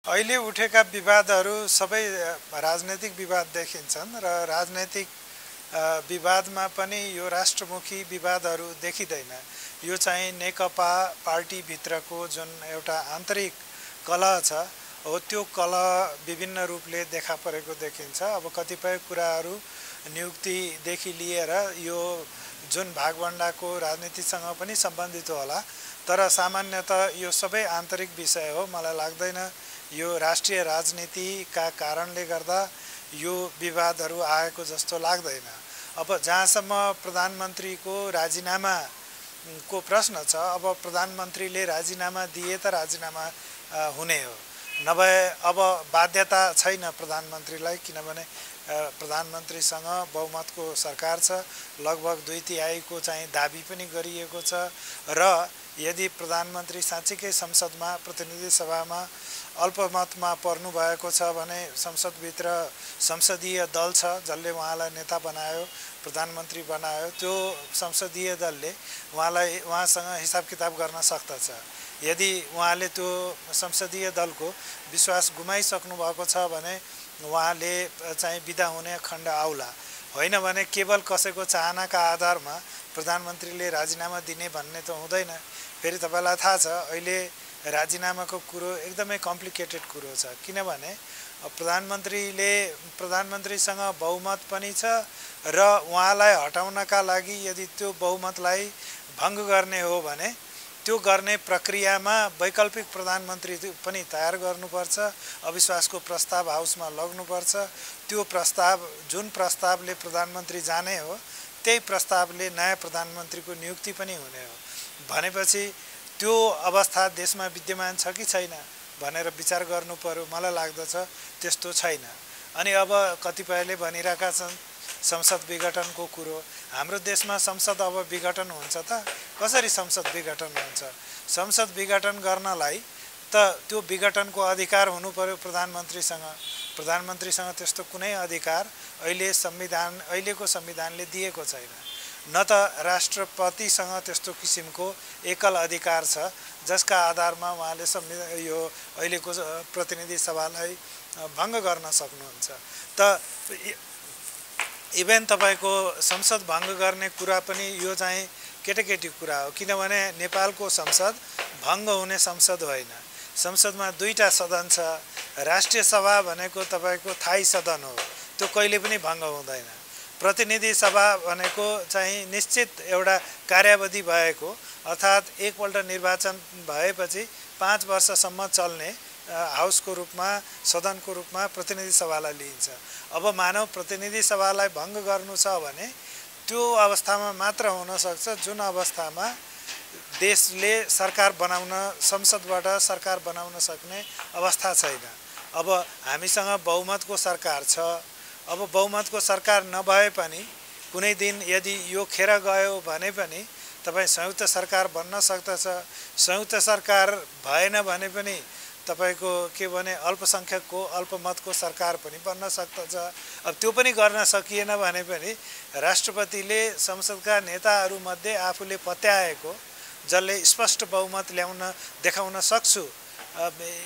अहिले उठेका विवादहरू सबै राजनैतिक विवाद देखिन्छन् र राजनैतिक विवादमा पनि यो राष्ट्रमुखी विवादहरू देखिँदैन। यो चाहिँ नेकपा पार्टीभित्रको जुन एउटा आन्तरिक कलह छ हो त्यो कलह विभिन्न रूपले देखा परेको देखिन्छ। अब कतिपय कुराहरू नियुक्तिदेखि लिएर यो जुन भागभण्डाको राजनीतिसँग पनि सम्बन्धित होला, तर सामान्यतः यो सबै आन्तरिक विषय हो। मलाई लाग्दैन यो राष्ट्रिय राजनीतिका कारणले गर्दा यो विवादहरू आएको जस्तो लाग्दैन। अब जहाँसम्म प्रधानमन्त्रीको राजीनामाको प्रश्न छ, अब प्रधानमन्त्रीले राजीनामा दिए त राजीनामा हुने हो, नभए अब बाध्यता छैन प्रधानमन्त्रीलाई, किनभने प्रधानमन्त्रीसँग बहुमतको सरकार छ, लगभग 2/3 चाहिँ दाबी पनि गरिएको छ र यदि प्रधानमन्त्री साँच्चीकै संसदमा प्रतिनिधि सभामा अल्पमतमा पर्नु भएको छ भने संसदभित्र संसदीय दल छ जसले उहाँलाई नेता बनायो, प्रधानमन्त्री बनायो, त्यो संसदीय दलले उहाँसँग हिसाब किताब गर्न सक्दछ। यदि उहाँले त्यो संसदीय दलको विश्वास गुमाइसक्नु भएको छ भने उहाँले चाहिँ बिदा हुने खण्ड आउला, होइन भने केवल कसैको चाहनाका आधारमा प्रधानमन्त्रीले राजीनामा दिने भन्ने त हुँदैन। फेरि तपाईलाई थाहा छ अहिले राजीनामाको कुरो एकदमै कम्प्लिकेटेड कुरो छ, किनभने प्रधानमन्त्रीसँग बहुमत पनि छ र उहाँलाई हटाउनका लागि यदि त्यो बहुमतलाई भङ्ग गर्ने हो भने त्यो गर्ने प्रक्रियामा वैकल्पिक प्रधानमन्त्री पनि तयार गर्नुपर्छ, अविश्वासको प्रस्ताव हाउसमा लग्नुपर्छ। त्यो प्रस्ताव जुन प्रस्तावले प्रधानमन्त्री जाने हो त्यही प्रस्तावले नयाँ प्रधानमन्त्रीको नियुक्ति पनि हुने हो भनेपछि त्यो अवस्था देशमा विद्यमान छ कि छैन भनेर विचार गर्नु पर्यो। मलाई लाग्दछ त्यस्तो छैन। अनि अब कतिपयले भनिरहेका छन् संसद विघटनको कुरो। हाम्रो देशमा संसद अब विघटन हुन्छ त? कसरी संसद विघटन हुन्छ? संसद विघटन गर्नलाई त त्यो विघटनको अधिकार हुनु पर्यो प्रधानमन्त्रीसँग। प्रधानमन्त्रीसँग त्यस्तो कुनै अधिकार अहिलेको संविधानले दिएको छैन। न त राष्ट्रपतिसँग त्यस्तो किसिमको एकल अधिकार छ जसका आधारमा उहाँले यो अहिलेको प्रतिनिधि सभालाई भङ्ग गर्न सक्नुहुन्छ। त इभेन तपाईको संसद भङ्ग गर्ने कुरा पनि यो चाहिँ केटाकेटी कुरा हो, किनभने नेपालको संसद भङ्ग हुने संसद होइन। संसदमा 2टा सदन छ। राष्ट्रिय सभा भनेको तपाईको थायी सदन हो, त्यो कहिले पनि भङ्ग हुँदैन। प्रतिनिधि सभा भनेको चाहिँ निश्चित एउटा कार्यावधि भएको, अर्थात् एकपल्ट निर्वाचन भएपछि 5 वर्षसम्म चल्ने हाउसको रूपमा सदनको रूपमा प्रतिनिधि सभालाई लिइन्छ। अब मानव प्रतिनिधि सभालाई भङ्ग गर्नु छ भने त्यो अवस्थामा मात्र हुन सक्छ जुन अवस्थामा देशले सरकार बनाउन, संसदबाट सरकार बनाउन सक्ने अवस्था छैन। अब हामीसँग बहुमतको सरकार छ। अब बहुमतको सरकार नभए पनि कुनै दिन यदि यो खेर गयो भने पनि तपाईँ संयुक्त सरकार बन्न सक्दछ। संयुक्त सरकार भएन भने पनि तपाईको के भने अल्पसंख्यकको अल्पमतको सरकार पनि बन्न सक्दछ। अब त्यो पनि गर्न सकिएन भने पनि राष्ट्रपतिले संसदका नेताहरूमध्ये आफूले पत्याएको जसले स्पष्ट बहुमत देखाउन सक्छु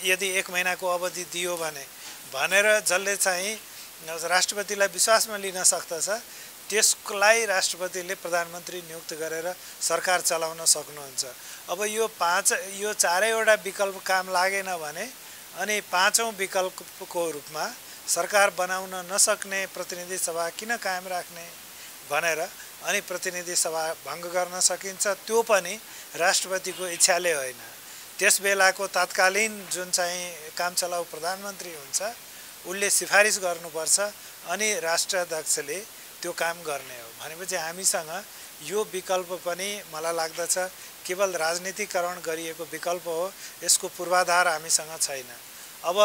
यदि 1 महिनाको अवधि दियो भनेर जसले चाहिँ राष्ट्रपतिलाई विश्वासमा लिन सक्दछ, त्यसलाई राष्ट्रपतिले प्रधानमन्त्री नियुक्त गरेर सरकार चलाउन सक्नुहुन्छ। अब यो 4वटा विकल्प काम लागेन भने अनि 5औं विकल्पको रूपमा सरकार बनाउन नसक्ने प्रतिनिधि सभा किन कायम राख्ने भनेर अनि प्रतिनिधि सभा भङ्ग गर्न सकिन्छ। त्यो पनि राष्ट्रपतिको इच्छाले होइन। त्यसबेलाको तत्कालीन जुन चाहिँ कामचलाउ प्रधानमन्त्री हुन्छ उसले सिफारिस गर्नुपर्छ अनि राष्ट्राध्यक्षले त्यो काम गर्ने हो। भनेपछि हामीसँग यो विकल्प पनि मलाई लाग्दछ केवल राजनीतिकरण गरिएको विकल्प हो, यसको पूर्वाधार हामीसँग छैन। अब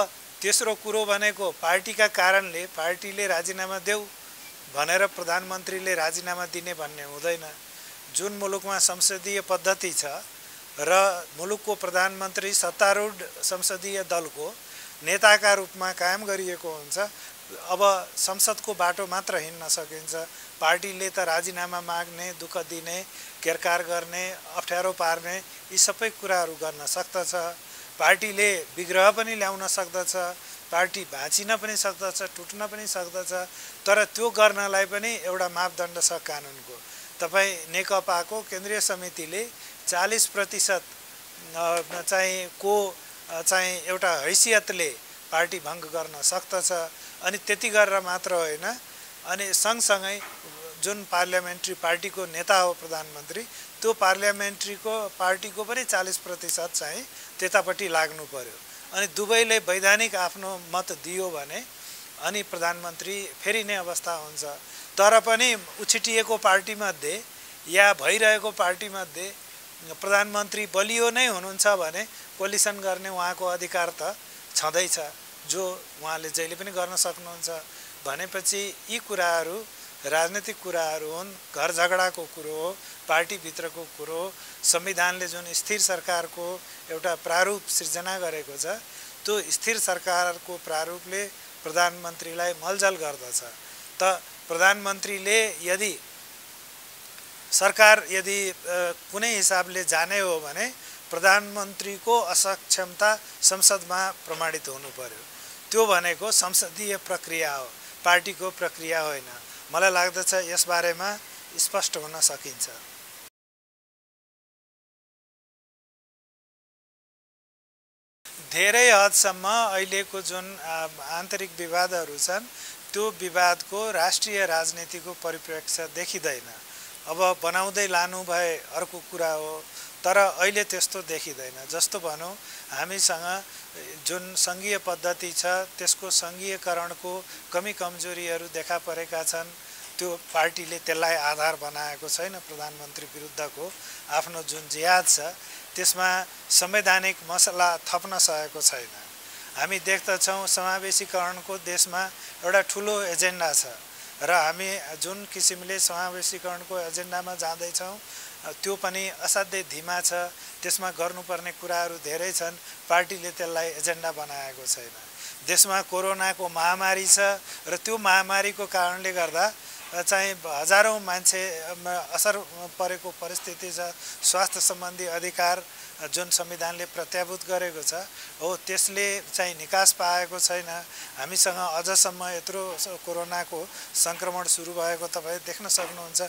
तेस्रो कुरो भनेको पार्टीका कारणले पार्टीले राजीनामा देऊ भनेर प्रधानमन्त्रीले राजीनामा दिने भन्ने हुँदैन। जुन मुलुकमा संसदीय पद्धति छ र मुलुकको प्रधानमन्त्री सत्तारूढ संसदीय दलको नेताका रूपमा कायम गरिएको हुन्छ, अब संसदको बाटो मात्र हिँड्न सकिन्छ। पार्टीले त राजीनामा माग्ने, दुःख दिने, केरकार गर्ने, अप्ठ्यारो पार्ने यी सबै कुराहरू गर्न सक्दछ। पार्टीले विग्रह पनि ल्याउन सक्दछ, पार्टी भाँचिन पनि सक्दछ, टुट्न पनि सक्दछ, तर त्यो गर्नलाई पनि एउटा मापदण्ड छ कानुनको। तपाईँ नेकपाको केन्द्रीय समितिले 40% चाहिँ एउटा हैसियतले पार्टी भङ्ग गर्न सक्दछ। अनि त्यति गरेर मात्र होइन, अनि सँगसँगै जुन पार्लियामेन्ट्री पार्टीको नेता हो प्रधानमन्त्री, त्यो पार्टीको पनि 40% चाहिँ त्यतापट्टि लाग्नु पर्यो। अनि दुवैले वैधानिक आफ्नो मत दियो भने अनि प्रधानमन्त्री फेरिने अवस्था हुन्छ। तर पनि उछिटिएको पार्टीमध्ये या भइरहेको पार्टीमध्ये प्रधानमन्त्री बलियो नै हुनुहुन्छ भने कोलिसन गर्ने उहाँको अधिकार त छँदैछ, जो उहाँले जहिले पनि गर्न सक्नुहुन्छ। भनेपछि यी कुराहरू राजनीतिक कुराहरू हुन्, घर झगडाको कुरो हो, पार्टीभित्रको कुरो हो। संविधानले जुन स्थिर सरकारको एउटा प्रारूप सिर्जना गरेको छ, त्यो स्थिर सरकारको प्रारूपले प्रधानमन्त्रीलाई मलजल गर्दछ। त प्रधानमन्त्रीले यदि सरकार यदि कुनै हिसाबले जाने हो भने प्रधानमन्त्रीको असक्षमता संसदमा प्रमाणित हुनु पर्यो। त्यो भनेको संसदीय प्रक्रिया हो, पार्टीको प्रक्रिया होइन। मलाई लाग्दछ यसबारेमा स्पष्ट हुन सकिन्छ। धेरै हदसम्म अहिलेको जुन आन्तरिक विवादहरू छन्, त्यो विवादको राष्ट्रिय राजनीतिको परिप्रेक्ष्य देखिँदैन। अब बनाउँदै लानु भए अर्को कुरा हो, तर अहिले त्यस्तो देखिँदैन। जस्तो भनौँ, हामीसँग जुन सङ्घीय पद्धति छ त्यसको सङ्घीयकरणको कमी कमजोरीहरू देखा परेका छन्। त्यो पार्टीले त्यसलाई आधार बनाएको छैन। प्रधानमन्त्री विरुद्धको आफ्नो जुन जिहाद छ त्यसमा संवैधानिक मसला थप्न सकेको छैन। हामी देख्दछौँ समावेशीकरणको देशमा एउटा ठुलो एजेन्डा छ र हामी जुन किसिमले समावेशीकरणको एजेन्डामा जाँदैछौँ त्यो पनि असाध्यै धीमा छ। त्यसमा गर्नुपर्ने कुराहरू धेरै छन्, पार्टीले त्यसलाई एजेन्डा बनाएको छैन। देशमा कोरोनाको महामारी छ र त्यो महामारीको कारणले गर्दा चाहिँ हजारौँ मान्छेमा असर परेको परिस्थिति छ। स्वास्थ्य सम्बन्धी अधिकार जुन संविधानले प्रत्याभूत गरेको छ हो त्यसले चाहिँ निकास पाएको छैन। हामीसँग अझसम्म यत्रो कोरोनाको सङ्क्रमण सुरु भएको तपाईँ देख्न सक्नुहुन्छ,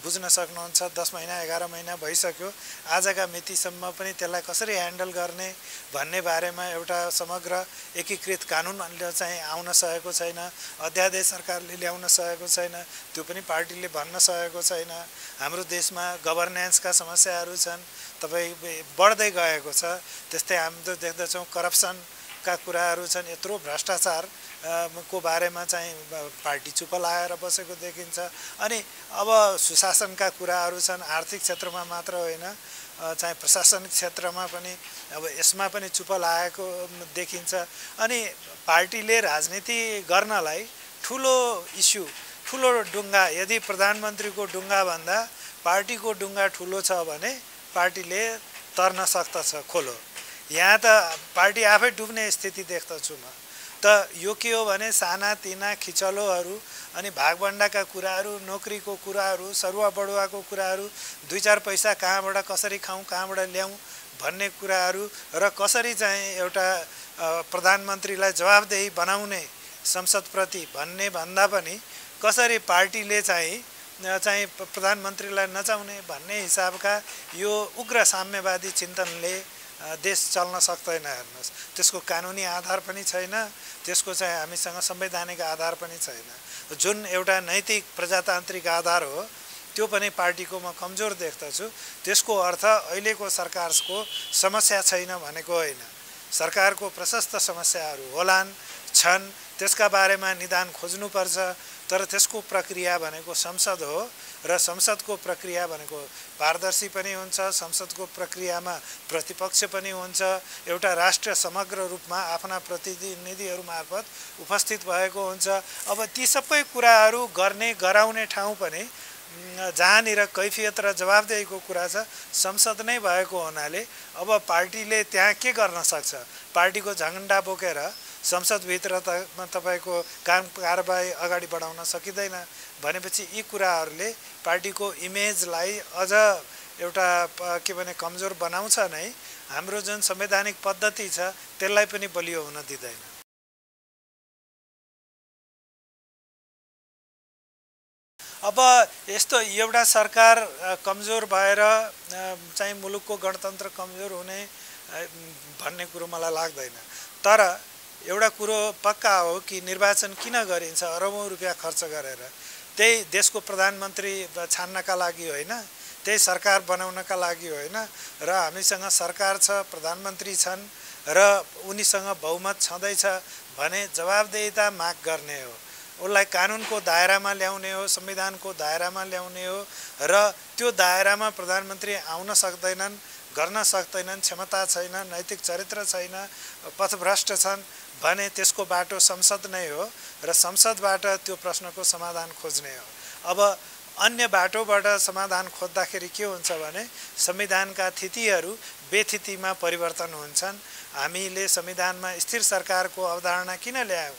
बुझ्न सक्नुहुन्छ। 10 महिना 11 महिना भइसक्यो। आजका मितिसम्म पनि त्यसलाई कसरी ह्यान्डल गर्ने भन्ने बारेमा एउटा समग्र एकीकृत कानुन चाहिँ आउन सकेको छैन। अध्यादेश सरकारले ल्याउन सकेको छैन, त्यो पनि पार्टीले भन्न सकेको छैन। हाम्रो देशमा गभर्नेन्सका समस्याहरू छन्, तपाईँ बढ्दै गएको छ। त्यस्तै हामीले देख्दछौँ करप्सनका कुराहरू छन्, यत्रो भ्रष्टाचार को बारेमा चाहिँ पार्टी चुप लाएर बसेको देखिन्छ। अनि अब सुशासनका कुराहरू छन्, आर्थिक क्षेत्रमा मात्र होइन चाहिँ प्रशासनिक क्षेत्रमा पनि अब यसमा पनि चुप लागेको देखिन्छ। अनि पार्टीले राजनीति गर्नलाई ठुलो इस्यु, ठुलो डुङ्गा, यदि प्रधानमन्त्रीको डुङ्गाभन्दा पार्टीको डुङ्गा ठुलो छ भने पार्टीले तर्न सक्दछ खोलो। यहाँ त पार्टी आफै डुब्ने स्थिति देख्दछु म। त यो के हो भने सानातिना खिचलोहरू अनि भागभण्डाका कुराहरू, नोकरीको कुराहरू, सरुवा बढुवाको कुराहरू, 2-4 पैसा कहाँबाट कसरी खाउँ, कहाँबाट ल्याउँ भन्ने कुराहरू र कसरी चाहिँ एउटा प्रधानमन्त्रीलाई जवाबदेही बनाउने संसदप्रति भन्ने भन्दा पनि कसरी पार्टीले चाहिँ प्रधानमन्त्रीलाई नचाउने भन्ने हिसाबका यो उग्र साम्यवादी चिन्तनले देश चल्न सक्दैन। हेर्नुहोस्, त्यसको कानुनी आधार पनि छैन, त्यसको चाहिँ हामीसँग संवैधानिक आधार पनि छैन। जुन एउटा नैतिक प्रजातान्त्रिक आधार हो त्यो पनि पार्टीको म कमजोर देख्दछु। त्यसको अर्थ अहिलेको सरकारको समस्या छैन भनेको होइन। सरकारको प्रशस्त समस्याहरू होलान्, छन्, त्यसका बारेमा निदान खोज्नुपर्छ। तर त्यसको प्रक्रिया भनेको संसद हो र संसदको प्रक्रिया भनेको पारदर्शी पनि हुन्छ, संसदको प्रक्रियामा प्रतिपक्ष पनि हुन्छ, एउटा राष्ट्र समग्र रूपमा आफ्ना प्रतिनिधिहरू मार्फत उपस्थित भएको हुन्छ। अब ती सबै कुराहरू गर्ने गराउने ठाउँ पनि जहाँनिर कैफियत र जवाबदेहीको कुरा छ संसद नै भएको हुनाले अब पार्टीले त्यहाँ के गर्न सक्छ? पार्टीको झन्डा बोकेर संसदभित्र तपाईको कारबाही अगाडि बढाउन सकिँदैन। भनेपछि यी कुराहरूले पार्टीको इमेजलाई अझ एउटा के भने कमजोर बनाउँछ नै, हाम्रो जुन संवैधानिक पद्धति छ त्यसलाई पनि बलियो हुन दिँदैन। अब यस्तो एउटा सरकार कमजोर भएर चाहिँ मुलुकको गणतन्त्र कमजोर हुने भन्ने कुरो मलाई लाग्दैन। तर एउटा कुरो पक्का हो कि निर्वाचन किन गरिन्छ अरबौं रुपियाँ खर्च गरेर, त्यही देशको प्रधानमन्त्री छान्नका लागि होइन, त्यही सरकार बनाउनका लागि होइन, र हामीसँग सरकार छ, प्रधानमन्त्री छन् र उनीसँग बहुमत छँदैछ भने जवाबदेहिता माग गर्ने हो, उसलाई कानुनको दायरामा ल्याउने हो, संविधानको दायरामा ल्याउने हो, र त्यो दायरामा प्रधानमन्त्री आउन सक्दैनन्, गर्न सक्दैनन्, क्षमता छैन, नैतिक चरित्र छैन, पथभ्रष्ट छन् भने त्यसको बाटो संसद नै हो र संसदबाट त्यो प्रश्नको समाधान खोज्ने हो। अब अन्य बाटोबाट समाधान खोज्दाखेरि के हुन्छ भने संविधानका थितिहरू बेथितिमा परिवर्तन हुन्छन्। हामीले संविधानमा स्थिर सरकारको अवधारणा किन ल्यायौँ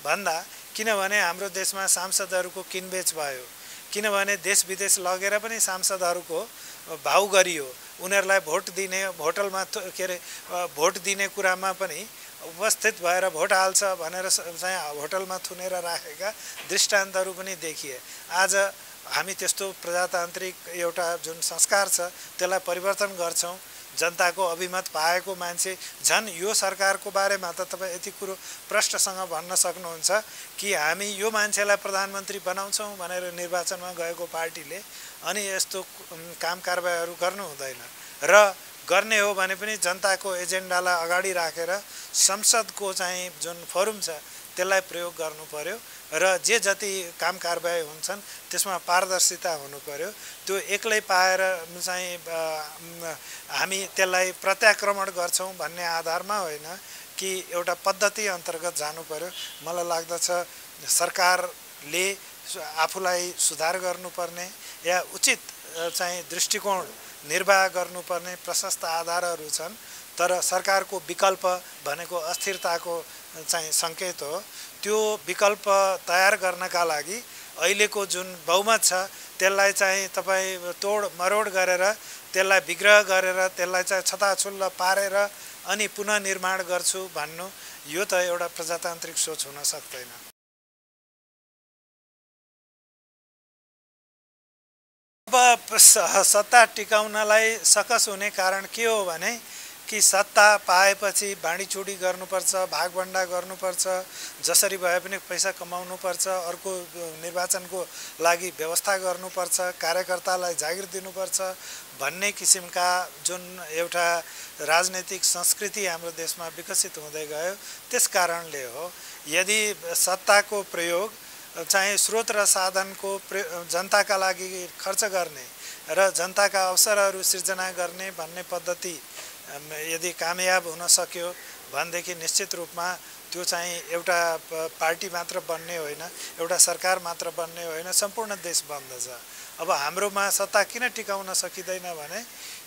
भन्दा किनभने हाम्रो देशमा सांसदहरूको किनबेच भयो, किनभने देश विदेश लगेर पनि सांसदहरूको भाउ गरियो, उनीहरूलाई भोट दिने होटलमा के अरे भोट दिने कुरामा पनि उपस्थित भएर भोट हाल्छ भनेर चाहिँ होटलमा थुनेर राखेका दृष्टान्तहरू पनि देखिए। आज हामी त्यस्तो प्रजातान्त्रिक एउटा जुन संस्कार छ त्यसलाई परिवर्तन गर्छौँ। जनताको अभिमत पाएको मान्छे झन् यो सरकारको बारेमा त तपाईँ यति कुरो प्रष्टसँग भन्न सक्नुहुन्छ कि हामी यो मान्छेलाई प्रधानमन्त्री बनाउँछौँ भनेर निर्वाचनमा गएको पार्टीले अनि यस्तो काम कारबाहीहरू गर्नु हुँदैन, र गर्ने हो भने पनि जनताको एजेन्डालाई अगाडि राखेर संसदको चाहिँ जुन फोरम छ त्यसलाई प्रयोग गर्नु पर्यो र जे जति काम कारबाही हुन्छन् त्यसमा पारदर्शिता हुनु पर्यो। त्यो एक्लै पाएर चाहिँ हामी त्यसलाई प्रत्याक्रमण गर्छौँ भन्ने आधारमा होइन कि एउटा पद्धति अन्तर्गत जानु पर्यो। मलाई लाग्दछ सरकारले आफूलाई सुधार गर्नुपर्ने या उचित चाहिँ दृष्टिकोण निर्वाह गर्नुपर्ने प्रशस्त आधारहरू छन्, तर सरकारको विकल्प भनेको अस्थिरताको चाहिँ सङ्केत हो। त्यो विकल्प तयार गर्नका लागि अहिलेको जुन बहुमत छ त्यसलाई चाहिँ तपाईँ तोड मरोड गरेर त्यसलाई विग्रह गरेर त्यसलाई चाहिँ छताछुल्ल पारेर अनि पुनर्निर्माण गर्छु भन्नु यो त एउटा प्रजातान्त्रिक सोच हुन सक्दैन। अब सत्ता टिकाउनलाई सकस हुने कारण के हो भने कि सत्ता पाएपछि बाँडीचुडी गर्नुपर्छ, भागभण्डा गर्नुपर्छ, जसरी भए पनि पैसा कमाउनुपर्छ, अर्को निर्वाचनको लागि व्यवस्था गर्नुपर्छ, कार्यकर्तालाई जागिर दिनुपर्छ भन्ने किसिमका जुन एउटा राजनैतिक संस्कृति हाम्रो देशमा विकसित हुँदै गयो। त्यस कारणले हो यदि सत्ताको प्रयोग चाहिँ स्रोत र साधनको जनताका लागि खर्च गर्ने र जनताका अवसरहरू सिर्जना गर्ने भन्ने पद्धति यदि कामयाब हुन सक्यो भनेदेखि निश्चित रूपमा त्यो चाहिँ एउटा पार्टी मात्र बन्ने होइन, एउटा सरकार मात्र बन्ने होइन, सम्पूर्ण देश बन्दछ। अब हाम्रोमा सत्ता किन टिकाउन सकिँदैन भने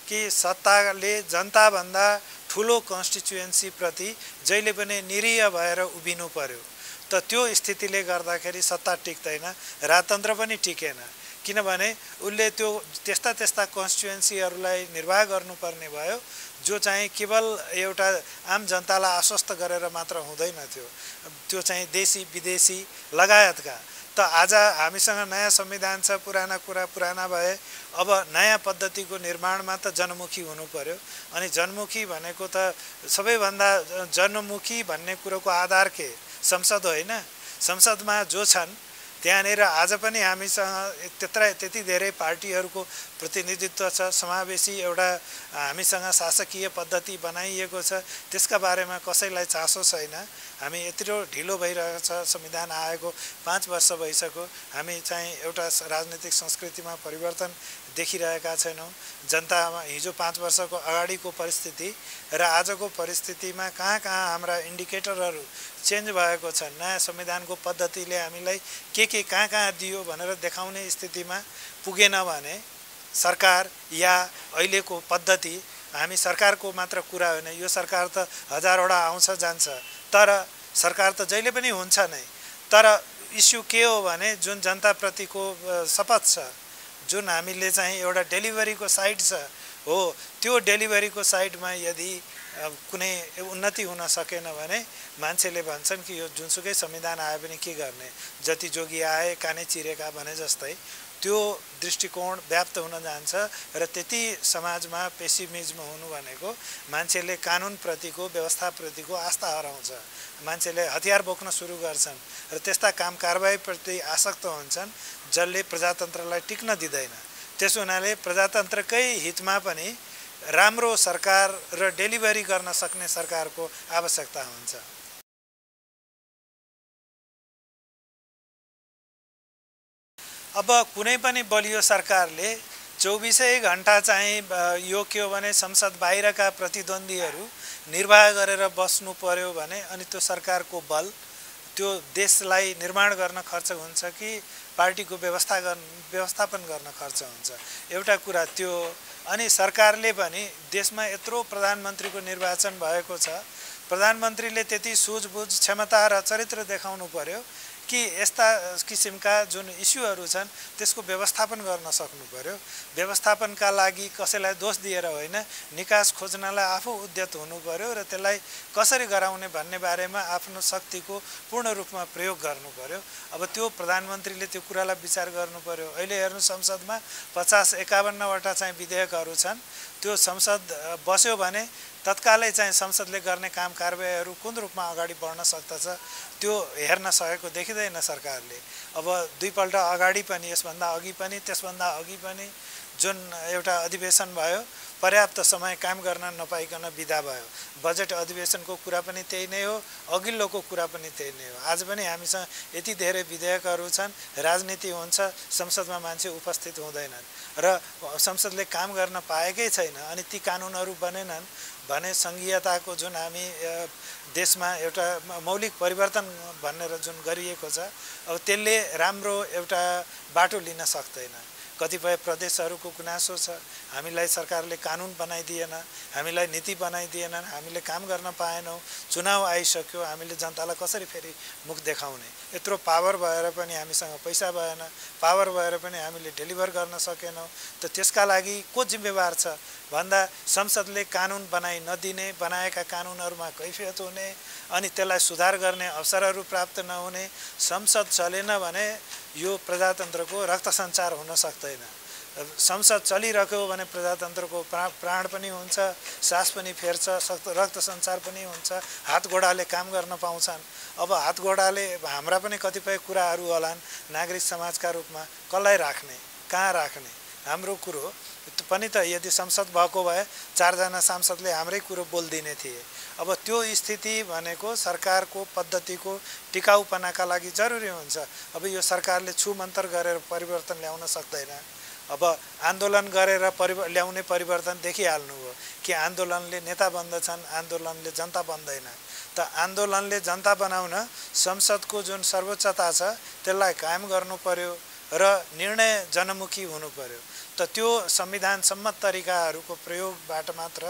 कि सत्ताले जनताभन्दा ठुलो कन्स्टिट्युएन्सी प्रति जहिले पनि निरीह भएर उभिनु पर्यो। त त्यो स्थितिले गर्दाखेरि सत्ता टिक्दैन, राजतन्त्र पनि टिकेन, किनभने उसले त्यो त्यस्ता कन्स्टिट्युएन्सीहरूलाई निर्वाह गर्नुपर्ने भयो जो चाहिँ केवल एउटा आम जनतालाई आश्वस्त गरेर मात्र हुँदैन थियो, त्यो चाहिँ देशी विदेशी लगायतका। त आज हामीसँग नयाँ संविधान छ, पुराना कुरा पुराना भए, अब नयाँ पद्धतिको निर्माणमा त जनमुखी हुनु पर्यो। अनि जनमुखी भनेको त सबैभन्दा जनमुखी भन्ने कुरोको आधार के संसद होइन? संसदमा जो छन् त्यहाँनिर आज पनि हामीसँग त्यति धेरै पार्टीहरूको प्रतिनिधित्व छ, समावेशी एउटा हामीसँग शासकीय पद्धति बनाइएको छ, त्यसका बारेमा कसैलाई चासो छैन। हामी यत्रो ढिलो भइरहेको छ, संविधान आएको 5 वर्ष भइसक्यो, हामी चाहिँ एउटा राजनीतिक संस्कृतिमा परिवर्तन देखिरहेका छैनौँ। जनतामा हिजो 5 वर्षको अगाडिको परिस्थिति र आजको परिस्थितिमा कहाँ हाम्रा इन्डिकेटरहरू चेन्ज भएको छ। नयाँ संविधानको पद्धतिले हामीलाई के कहाँ दियो भनेर देखाउने स्थितिमा पुगेन भने सरकार या अहिलेको पद्धति, हामी सरकारको मात्र कुरा होइन, यो सरकार त हजारवटा आउँछ जान्छ, तर सरकार त जहिले पनि हुन्छ नै। तर इस्यु के हो भने जुन जनताप्रतिको शपथ छ, जुन हामीले चाहिँ एउटा डेलिभरीको साइट छ हो त्यो डेलिभरीको साइटमा यदि कुनै उन्नति हुन सकेन भने मान्छेले भन्छन् कि यो जुनसुकै संविधान आए पनि के गर्ने, जति जोगी आए कानै चिरेका भने जस्तै त्यो दृष्टिकोण व्याप्त हुन जान्छ र त्यति समाजमा पेसिमिज्म हुनु भनेको मान्छेले कानुनप्रतिको व्यवस्थाप्रतिको आस्था हराउँछ, मान्छेले हतियार बोक्न सुरु गर्छन् र त्यस्ता काम कारबाहीप्रति आसक्त हुन्छन् जसले प्रजातन्त्रलाई टिक्न दिँदैन। त्यसो हुनाले प्रजातन्त्रकै हितमा पनि राम्रो सरकार र डेलिभरी गर्न सक्ने सरकारको आवश्यकता हुन्छ। अब कुनै पनि बलियो सरकारले 24 घण्टा चाहिँ यो के हो भने संसद बाहिरका प्रतिद्वन्द्वीहरू निर्वाह गरेर बस्नु पर्यो भने अनि त्यो सरकारको बल त्यो देशलाई निर्माण गर्न खर्च हुन्छ कि पार्टीको व्यवस्थापन गर्न खर्च हुन्छ, एउटा कुरा त्यो। अनि सरकारले पनि देशमा यत्रो प्रधानमन्त्रीको निर्वाचन भएको छ, प्रधानमन्त्रीले त्यति सुझबुझ क्षमता र चरित्र देखाउनु पर्यो कि यस्ता किसिमका जुन इस्युहरू छन् त्यसको व्यवस्थापन गर्न सक्नु पर्यो। व्यवस्थापनका लागि कसैलाई दोष दिएर होइन, निकास खोज्नलाई आफू उद्यत हुनु पर्यो र त्यसलाई कसरी गराउने भन्ने बारेमा आफ्नो शक्तिको पूर्ण रूपमा प्रयोग गर्नु पर्यो। अब त्यो प्रधानमन्त्रीले त्यो कुरालाई विचार गर्नु पर्यो। अहिले हेर्नु संसदमा 50-51 वटा चाहिँ विधेयकहरू छन्, त्यो संसद बस्यो भने तत्कालै चाहिँ संसदले गर्ने काम कारबाहीहरू कुन रूपमा अगाडि बढ्न सक्दछ त्यो हेर्न सकेको देखिँदैन सरकारले। अब दुईपल्ट अगाडि पनि, यसभन्दा अघि पनि, त्यसभन्दा अघि पनि जुन एउटा अधिवेशन भयो पर्याप्त समय काम गर्न नपाइकन बिदा भयो। बजेट अधिवेशनको कुरा पनि त्यही नै हो, अघिल्लोको कुरा पनि त्यही नै हो। आज पनि हामीसँग यति धेरै विधेयकहरू छन्, राजनीति हुन्छ, संसदमा मान्छे उपस्थित हुँदैनन् र संसदले काम गर्न पाएकै छैन। अनि ती कानुनहरू बनेनन् भने सङ्घीयताको जुन हामी देशमा एउटा मौलिक परिवर्तन भनेर जुन गरिएको छ अब त्यसले राम्रो एउटा बाटो लिन सक्दैन। कतिपय प्रदेशहरूको गुनासो छ, हामीलाई सरकारले कानुन बनाइदिएन, हामीलाई नीति बनाइदिएनन्, हामीले काम गर्न पाएनौँ, चुनाव आइसक्यो, हामीले जनतालाई कसरी फेरि मुख देखाउने। यत्रो पावर भएर पनि हामीसँग पैसा भएन, पावर भएर पनि हामीले डेलिभर गर्न सकेनौँ। त त्यसका लागि को जिम्मेवार छ भन्दा संसदले कानुन बनाइ नदिने, बनाएका कानुनहरूमा कैफियत हुने अनि त्यसलाई सुधार गर्ने अवसरहरू प्राप्त नहुने। संसद चलेन भने यो प्रजातन्त्रको रक्त सञ्चार हुन सक्दैन। संसद चलिरहेको भने प्रजातन्त्रको प्राण पनि हुन्छ, सास पनि फेर्छ, रक्त सञ्चार पनि हुन्छ, हात गोडाले काम गर्न पाउँछन्। अब हात गोडाले हाम्रा पनि कतिपय कुराहरू होलान् नागरिक समाजका रूपमा, कसलाई राख्ने, कहाँ राख्ने, हाम्रो कुरो पनि त यदि संसद भएको भए 4 जना सांसदले हाम्रै कुरो बोलिदिने थिए। अब त्यो स्थिति भनेको सरकारको पद्धतिको टिकाउपनाका लागि जरुरी हुन्छ। अब यो सरकारले छुमन्तर गरेर परिवर्तन ल्याउन सक्दैन। अब आन्दोलन गरेर ल्याउने परिवर्तन देखिहाल्नु हो कि आन्दोलनले नेता बन्दछन्, आन्दोलनले जनता बन्दैन। त आन्दोलनले जनता बनाउन संसदको जुन सर्वोच्चता छ त्यसलाई कायम गर्नु पर्यो र निर्णय जनमुखी हुनु पर्यो। त त्यो संविधान सम्मत तरिकाहरूको प्रयोगबाट मात्र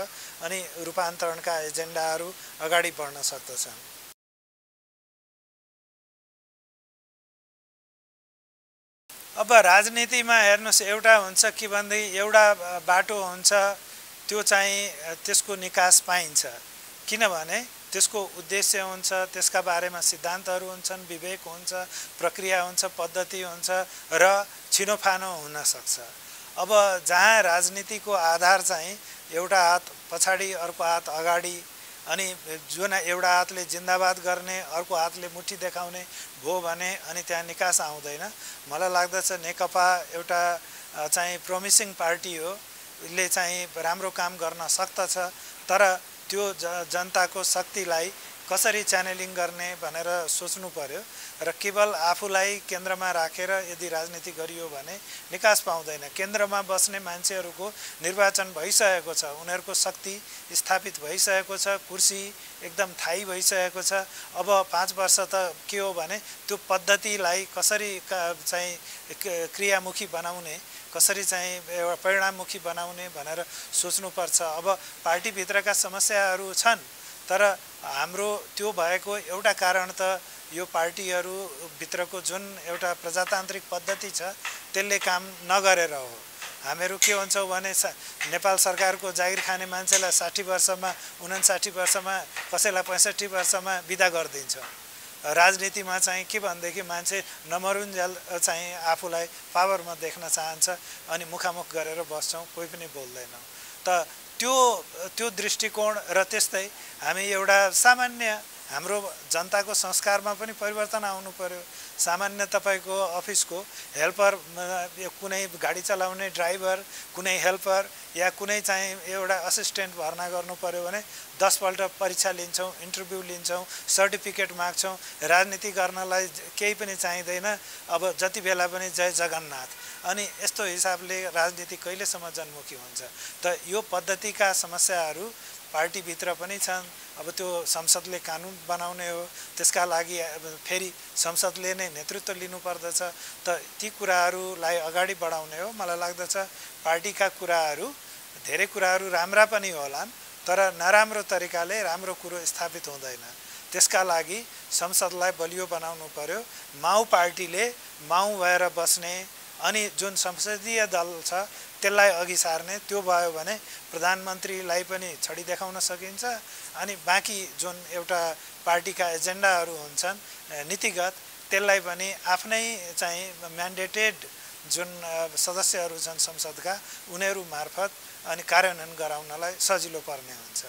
अनि रूपान्तरणका एजेन्डाहरू अगाडि बढ्न सक्दछन्। अब राजनीतिमा हेर्नुस् एउटा हुन्छ कि भन्दै एउटा बाटो हुन्छ, त्यो चाहिँ त्यसको निकास पाइन्छ किनभने त्यसको उद्देश्य हुन्छ, त्यसका बारेमा सिद्धान्तहरू हुन्छन्, विवेक हुन्छ, प्रक्रिया हुन्छ, पद्धति हुन्छ र छिनोफानो हुन सक्छ। अब जहाँ राजनीतिको आधार चाहिँ एउटा हात पछाडि अर्को हात अगाडि अनि जुन एउटा हातले जिन्दाबाद गर्ने अर्को हातले मुठी देखाउने भो भने अनि त्यहाँ निकास आउँदैन। मलाई लाग्दछ नेकपा एउटा चाहिँ प्रोमिसिङ पार्टी हो, यसले चाहिँ राम्रो काम गर्न सक्दछ, तर त्यो जनताको शक्तिलाई कसरी च्यानलिङ गर्ने भनेर सोच्नु पर्यो र केवल आफूलाई केन्द्रमा राखेर यदि राजनीति गरियो भने निकास पाउँदैन। केन्द्रमा बस्ने मान्छेहरूको निर्वाचन भइसकेको छ, उनीहरूको शक्ति स्थापित भइसकेको छ, कुर्सी एकदम थायी भइसकेको छ। अब 5 वर्ष त के हो भने त्यो पद्धतिलाई कसरी चाहिँ क्रियामुखी बनाउने, कसरी चाहिँ एउटा परिणाममुखी बनाउने भनेर सोच्नुपर्छ। अब पार्टीभित्रका समस्याहरू छन्, तर हाम्रो त्यो भएको एउटा कारण त यो पार्टीहरू भित्रको जुन एउटा प्रजातान्त्रिक पद्धति छ त्यसले काम नगरेर हो। हामीहरू के भन्छौँ भने नेपाल सरकारको जागिर खाने मान्छेलाई 60 वर्षमा 59 वर्षमा कसैलाई 65 वर्षमा बिदा गरिदिन्छ। राजनीतिमा चाहिँ के भनेदेखि मान्छे नमरुन्जेल चाहिँ आफूलाई पावरमा देख्न चाहन्छ अनि मुखामुख गरेर बस्छौँ, कोही पनि बोल्दैन। त त्यो दृष्टिकोण र त्यस्तै हामी एउटा सामान्य हाम्रो जनताको संस्कारमा पनि परिवर्तन आउनु पर्यो। सामान्य तपाईको अफिसको हेल्पर, कुनै गाडी चलाउने ड्राइभर, कुनै हेल्पर या कुनै चाहिँ एउटा असिस्टेन्ट भर्ना गर्नु पर्यो भने 10 पल्ट परीक्षा लिन्छौँ, इन्टरभ्यू लिन्छौँ, सर्टिफिकेट माग्छौँ। राजनीति गर्नलाई केही पनि चाहिँदैन, अब जति बेला पनि जय जगन्नाथ। अनि यस्तो हिसाबले राजनीति कहिलेसम्म जनमुखी हुन्छ? त यो पद्धतिका समस्याहरू पार्टीभित्र पनि छन्। अब त्यो संसदले कानुन बनाउने हो, त्यसका लागि फेरि संसदले नै नेतृत्व लिनुपर्दछ। त ती कुराहरूलाई अगाडि बढाउने हो। मलाई लाग्दछ पार्टीका कुराहरू, धेरै कुराहरू राम्रा पनि होलान्, तर नराम्रो तरिकाले राम्रो कुरो स्थापित हुँदैन। त्यसका लागि संसदलाई बलियो बनाउनु पर्यो। माउ पार्टीले माउ भएर बस्ने अनि जुन संसदीय दल छ त्यसलाई अघि सार्ने, त्यो भयो भने प्रधानमन्त्रीलाई पनि छडी देखाउन सकिन्छ। अनि बाँकी जुन एउटा पार्टीका एजेन्डाहरू हुन्छन् नीतिगत, त्यसलाई पनि आफ्नै चाहिँ म्यान्डेटेड जुन सदस्यहरू छन् संसदका, उनीहरू मार्फत अनि कार्यान्वयन गराउनलाई सजिलो पर्ने हुन्छ।